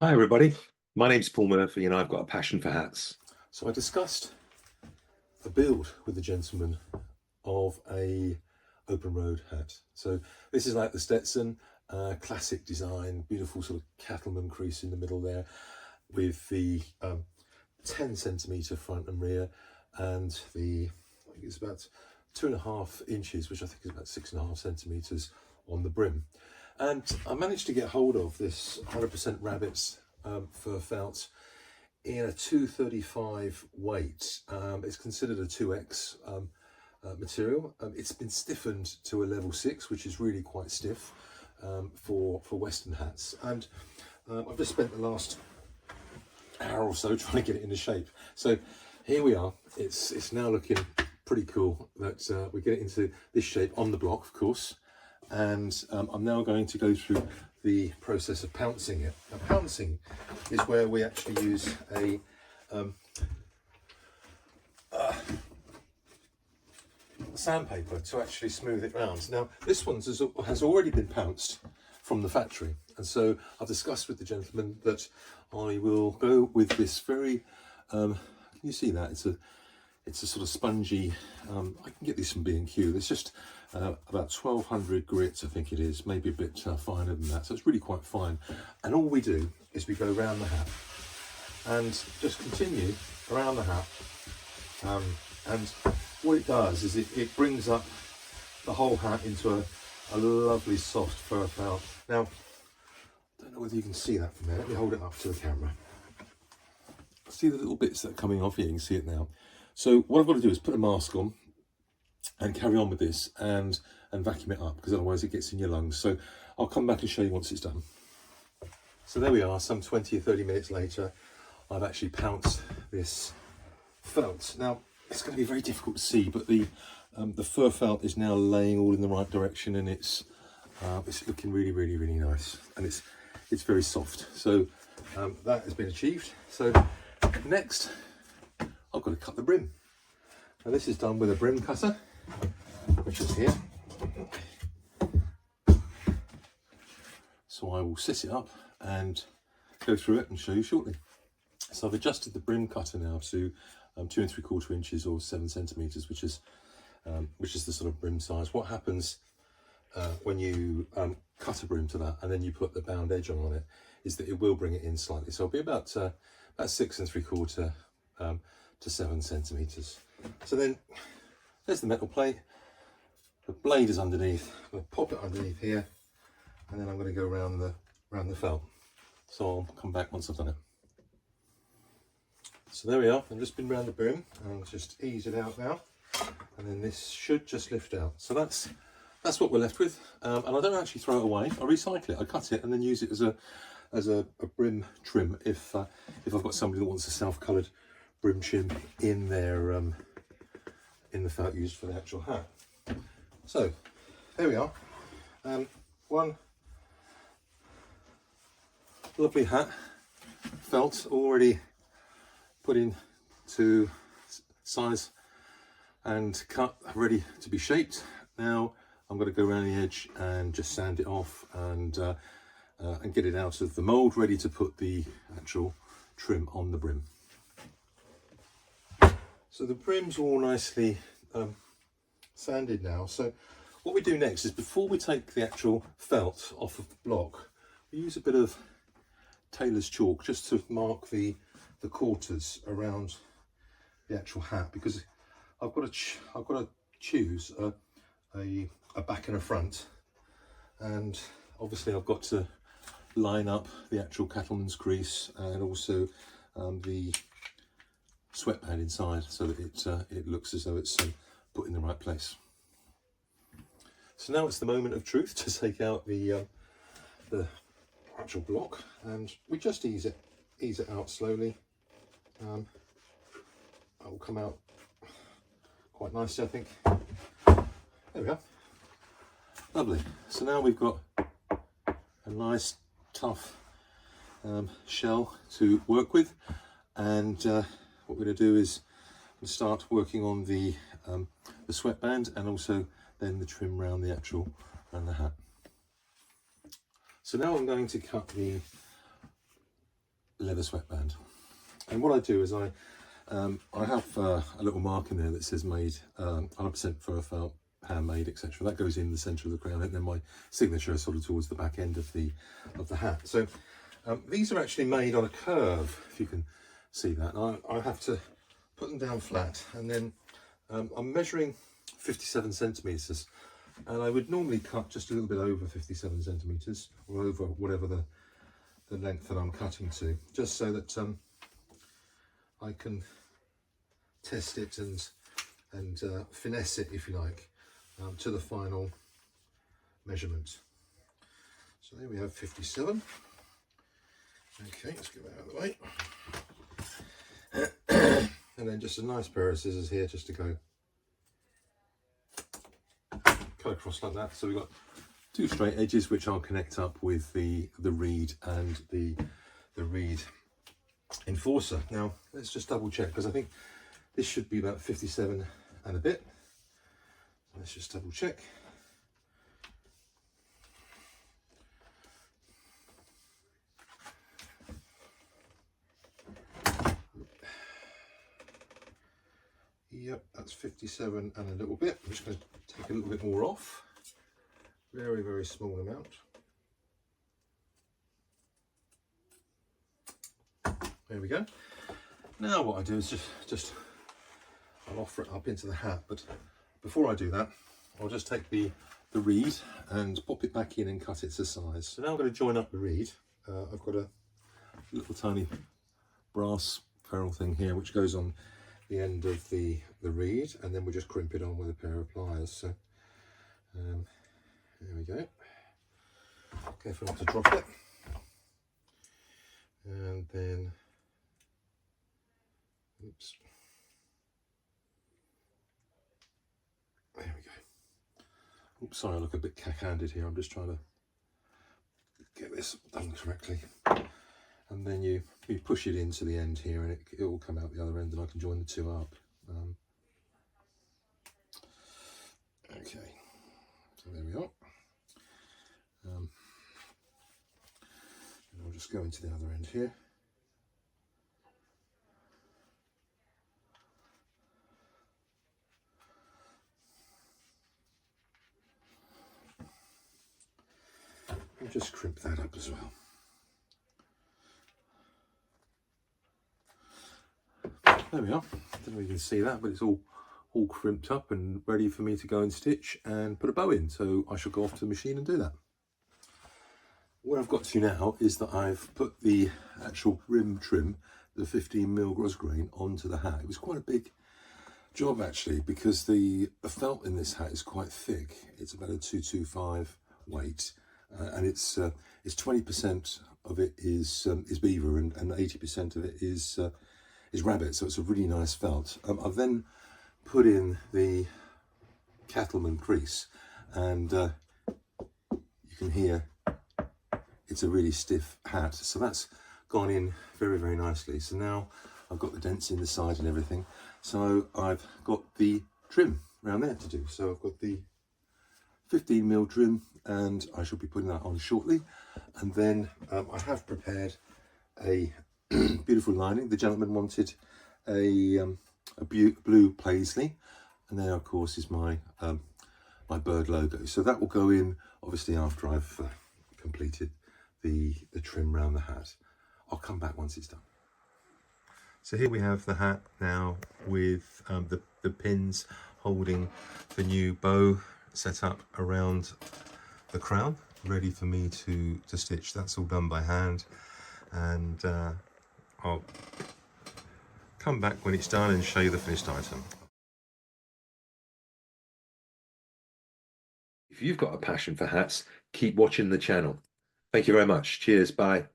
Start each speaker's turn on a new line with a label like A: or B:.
A: Hi everybody, my name's Paul Murphy and I've got a passion for hats.
B: So I discussed a build with the gentleman of a open road hat. So this is like the Stetson, classic design, beautiful sort of cattleman crease in the middle there with the 10 centimetre front and rear, and I think it's about 2.5 inches, which I think is about 6.5 centimetres on the brim. And I managed to get hold of this 100% rabbits fur felt in a 235 weight. It's considered a 2X material. It's been stiffened to a level 6, which is really quite stiff for Western hats. And I've just spent the last hour or so trying to get it into shape. So here we are. It's now looking pretty cool that we get it into this shape on the block, of course. And I'm now going to go through the process of pouncing it. Now, pouncing is where we actually use a sandpaper to actually smooth it round. Now, this one has already been pounced from the factory, and so I've discussed with the gentleman that I will go with this very, can you see that? It's a sort of spongy, I can get these from B&Q. It's just about 1200 grits, I think it is, maybe a bit finer than that. So it's really quite fine. And all we do is we go around the hat and just continue around the hat. And what it does is it brings up the whole hat into a lovely soft fur felt. Now, I don't know whether you can see that from there. Let me hold it up to the camera. See the little bits that are coming off here? You can see it now. So what I've got to do is put a mask on and carry on with this and vacuum it up, because otherwise it gets in your lungs. So I'll come back and show you once it's done. So there we are, some 20 or 30 minutes later, I've actually pounced this felt. Now, it's going to be very difficult to see, but the fur felt is now laying all in the right direction, and it's looking really, really, really nice, and it's very soft. So that has been achieved. So next, I've got to cut the brim. Now this is done with a brim cutter, which is here. So I will set it up and go through it and show you shortly. So I've adjusted the brim cutter now to 2 3/4 inches or 7 centimeters, which is the sort of brim size. What happens when you cut a brim to that and then you put the bound edge on it is that it will bring it in slightly. So it'll be about 6 3/4 to 7 centimeters. So then there's the metal plate. The blade is underneath. I'm going to pop it underneath here, and then I'm going to go around the felt. So I'll come back once I've done it. So there we are. I've just been around the brim, and I'll just ease it out now, and then this should just lift out. So that's what we're left with. And I don't actually throw it away. I recycle it. I cut it and then use it as a brim trim if I've got somebody that wants a self-coloured brim trim in their in the felt used for the actual hat. So there we are. One lovely hat, felt already put in to size and cut, ready to be shaped. Now I'm going to go around the edge and just sand it off and get it out of the mould, ready to put the actual trim on the brim. So the brim's all nicely sanded now. So what we do next is, before we take the actual felt off of the block, we use a bit of tailor's chalk just to mark the quarters around the actual hat, because I've got to choose a back and a front, and obviously I've got to line up the actual cattleman's crease and also the sweatband inside, so that it looks as though it's put in the right place. So now it's the moment of truth to take out the actual block, and we just ease it out slowly. That will come out quite nicely, I think. There we go. Lovely. So now we've got a nice tough shell to work with, and what we're going to do is start working on the sweatband, and also then the trim around the hat. So now I'm going to cut the leather sweatband. And what I do is I have a little mark in there that says made 100% fur felt, handmade, etc. That goes in the centre of the crown, and then my signature is sort of towards the back end of the hat. So these are actually made on a curve, if you can see that. And I have to put them down flat, and then I'm measuring 57 centimetres, and I would normally cut just a little bit over 57 centimetres, or over whatever the length that I'm cutting to, just so that I can test it and finesse it, if you like, to the final measurement. So there we have 57. Okay, let's get that out of the way. And then just a nice pair of scissors here, just to go cut across like that. So we've got two straight edges which I'll connect up with the reed and the reed enforcer. Now let's just double check, because I think this should be about 57 and a bit. Let's just double check. Yep, that's 57 and a little bit. I'm just going to take a little bit more off. Very, very small amount. There we go. Now what I do is just I'll offer it up into the hat, but before I do that, I'll just take the reed and pop it back in and cut it to size. So now I'm going to join up the reed. I've got a little tiny brass ferrule thing here which goes on the end of the reed, and then we'll just crimp it on with a pair of pliers. So there we go. Careful not to drop it. And then, oops. There we go. Oops, sorry, I look a bit cack-handed here. I'm just trying to get this done correctly. And then you push it into the end here, and it will come out the other end, and I can join the two up. Okay, so there we are. And I'll just go into the other end here. And just crimp that up as well. There we are. I don't know if you can see that, but it's all crimped up and ready for me to go and stitch and put a bow in. So I shall go off to the machine and do that. Where I've got to now is that I've put the actual brim trim, the 15mm grosgrain, onto the hat. It was quite a big job actually, because the felt in this hat is quite thick. It's about a 225 weight, and it's 20% of it is beaver, and 80% of it is rabbit. So it's a really nice felt. I've then put in the Cattleman Crease, and you can hear it's a really stiff hat. So that's gone in very, very nicely. So now I've got the dents in the side and everything. So I've got the trim around there to do. So I've got the 15mm trim, and I shall be putting that on shortly. And then I have prepared a beautiful lining. The gentleman wanted a blue paisley, and there of course is my my bird logo. So that will go in obviously after I've completed the trim around the hat. I'll come back once it's done. So here we have the hat now with the pins holding the new bow set up around the crown, ready for me to stitch. That's all done by hand, and I'll come back when it's done and show you the finished item.
A: If you've got a passion for hats, keep watching the channel. Thank you very much. Cheers. Bye.